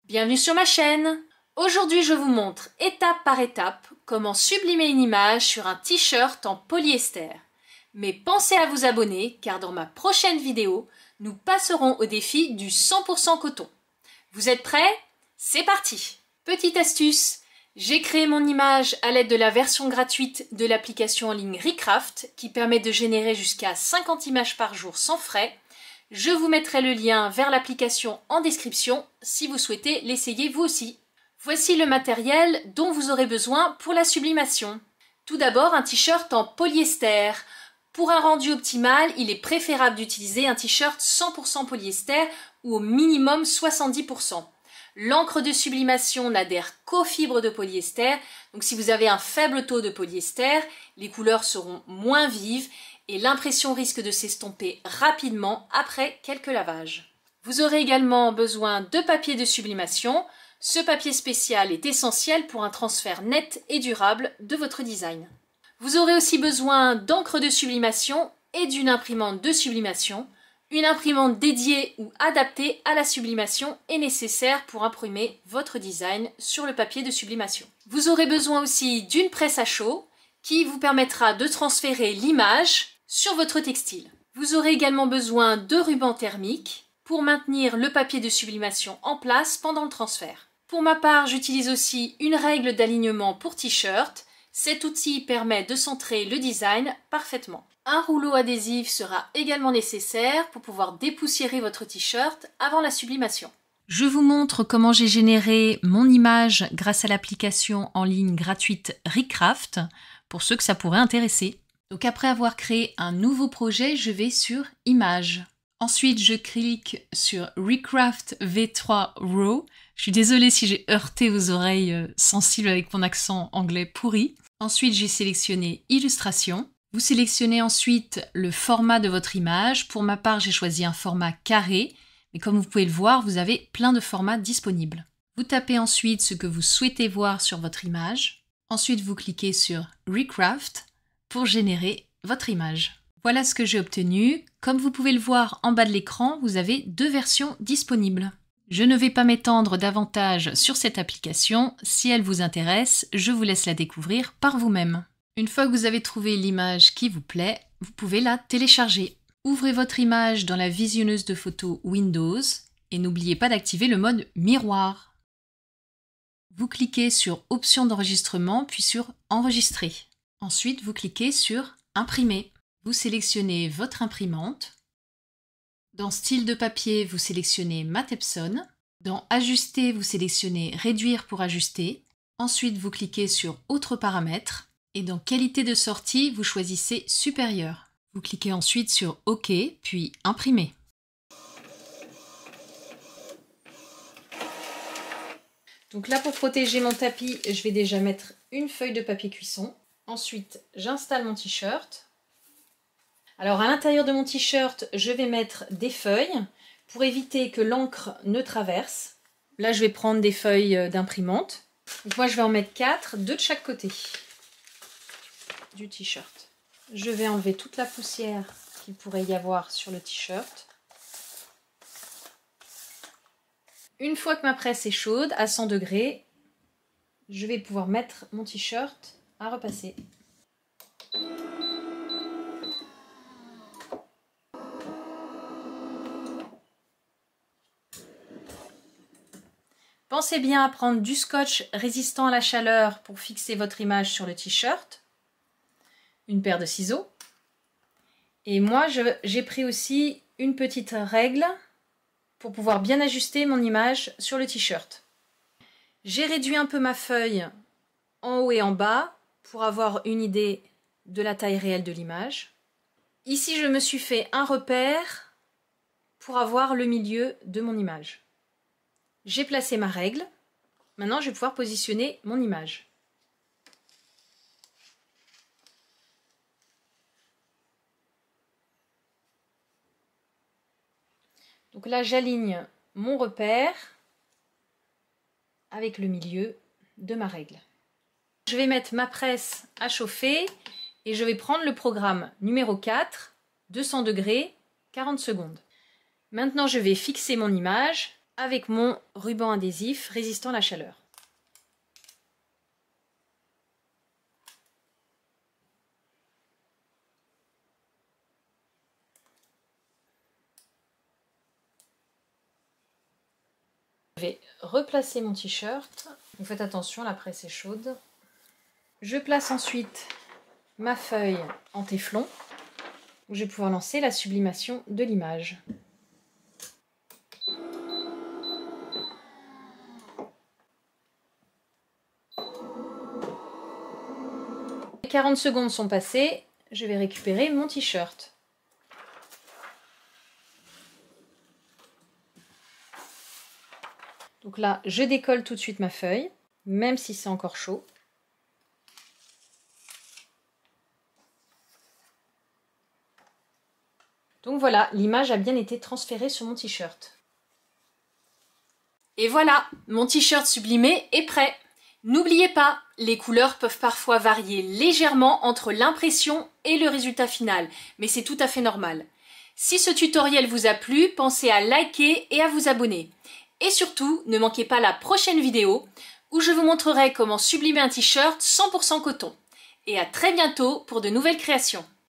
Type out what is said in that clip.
Bienvenue sur ma chaîne. Aujourd'hui je vous montre étape par étape comment sublimer une image sur un t-shirt en polyester. Mais pensez à vous abonner car dans ma prochaine vidéo, nous passerons au défi du 100% coton. Vous êtes prêts? C'est parti! Petite astuce, j'ai créé mon image à l'aide de la version gratuite de l'application en ligne Recraft qui permet de générer jusqu'à 50 images par jour sans frais. Je vous mettrai le lien vers l'application en description si vous souhaitez l'essayer vous aussi. Voici le matériel dont vous aurez besoin pour la sublimation. Tout d'abord, un t-shirt en polyester. Pour un rendu optimal, il est préférable d'utiliser un t-shirt 100% polyester ou au minimum 70%. L'encre de sublimation n'adhère qu'aux fibres de polyester, donc si vous avez un faible taux de polyester, les couleurs seront moins vives et l'impression risque de s'estomper rapidement après quelques lavages. Vous aurez également besoin de papier de sublimation. Ce papier spécial est essentiel pour un transfert net et durable de votre design. Vous aurez aussi besoin d'encre de sublimation et d'une imprimante de sublimation. Une imprimante dédiée ou adaptée à la sublimation est nécessaire pour imprimer votre design sur le papier de sublimation. Vous aurez besoin aussi d'une presse à chaud qui vous permettra de transférer l'image sur votre textile. Vous aurez également besoin de ruban thermique pour maintenir le papier de sublimation en place pendant le transfert. Pour ma part, j'utilise aussi une règle d'alignement pour t-shirt. Cet outil permet de centrer le design parfaitement. Un rouleau adhésif sera également nécessaire pour pouvoir dépoussiérer votre t-shirt avant la sublimation. Je vous montre comment j'ai généré mon image grâce à l'application en ligne gratuite Recraft pour ceux que ça pourrait intéresser. Donc après avoir créé un nouveau projet, je vais sur Images. Ensuite, je clique sur Recraft V3 Raw. Je suis désolée si j'ai heurté vos oreilles sensibles avec mon accent anglais pourri. Ensuite, j'ai sélectionné Illustration. Vous sélectionnez ensuite le format de votre image. Pour ma part, j'ai choisi un format carré. Mais comme vous pouvez le voir, vous avez plein de formats disponibles. Vous tapez ensuite ce que vous souhaitez voir sur votre image. Ensuite, vous cliquez sur Recraft pour générer votre image. Voilà ce que j'ai obtenu. Comme vous pouvez le voir en bas de l'écran, vous avez deux versions disponibles. Je ne vais pas m'étendre davantage sur cette application. Si elle vous intéresse, je vous laisse la découvrir par vous-même. Une fois que vous avez trouvé l'image qui vous plaît, vous pouvez la télécharger. Ouvrez votre image dans la visionneuse de photos Windows et n'oubliez pas d'activer le mode miroir. Vous cliquez sur Options d'enregistrement puis sur Enregistrer. Ensuite, vous cliquez sur Imprimer. Vous sélectionnez votre imprimante. Dans Style de papier, vous sélectionnez Mat Epson. Dans Ajuster, vous sélectionnez Réduire pour ajuster. Ensuite, vous cliquez sur Autres paramètres. Et dans Qualité de sortie, vous choisissez Supérieur. Vous cliquez ensuite sur OK, puis Imprimer. Donc là, pour protéger mon tapis, je vais déjà mettre une feuille de papier cuisson. Ensuite, j'installe mon t-shirt. Alors à l'intérieur de mon t-shirt, je vais mettre des feuilles pour éviter que l'encre ne traverse. Là, je vais prendre des feuilles d'imprimante. Donc moi, je vais en mettre 4, 2 de chaque côté du t-shirt. Je vais enlever toute la poussière qu'il pourrait y avoir sur le t-shirt. Une fois que ma presse est chaude, à 100 degrés, je vais pouvoir mettre mon t-shirt à repasser. Pensez bien à prendre du scotch résistant à la chaleur pour fixer votre image sur le t-shirt, une paire de ciseaux. Et moi, j'ai pris aussi une petite règle pour pouvoir bien ajuster mon image sur le t-shirt. J'ai réduit un peu ma feuille en haut et en bas pour avoir une idée de la taille réelle de l'image. Ici, je me suis fait un repère pour avoir le milieu de mon image. J'ai placé ma règle. Maintenant, je vais pouvoir positionner mon image. Donc là, j'aligne mon repère avec le milieu de ma règle. Je vais mettre ma presse à chauffer et je vais prendre le programme numéro 4, 200 degrés, 40 secondes. Maintenant, je vais fixer mon image avec mon ruban adhésif résistant à la chaleur. Je vais replacer mon t-shirt. Vous faites attention, la presse est chaude. Je place ensuite ma feuille en téflon où je vais pouvoir lancer la sublimation de l'image. Les 40 secondes sont passées, je vais récupérer mon t-shirt. Donc là, je décolle tout de suite ma feuille, même si c'est encore chaud. Donc voilà, l'image a bien été transférée sur mon t-shirt. Et voilà, mon t-shirt sublimé est prêt. N'oubliez pas, les couleurs peuvent parfois varier légèrement entre l'impression et le résultat final, mais c'est tout à fait normal. Si ce tutoriel vous a plu, pensez à liker et à vous abonner. Et surtout, ne manquez pas la prochaine vidéo où je vous montrerai comment sublimer un t-shirt 100% coton. Et à très bientôt pour de nouvelles créations.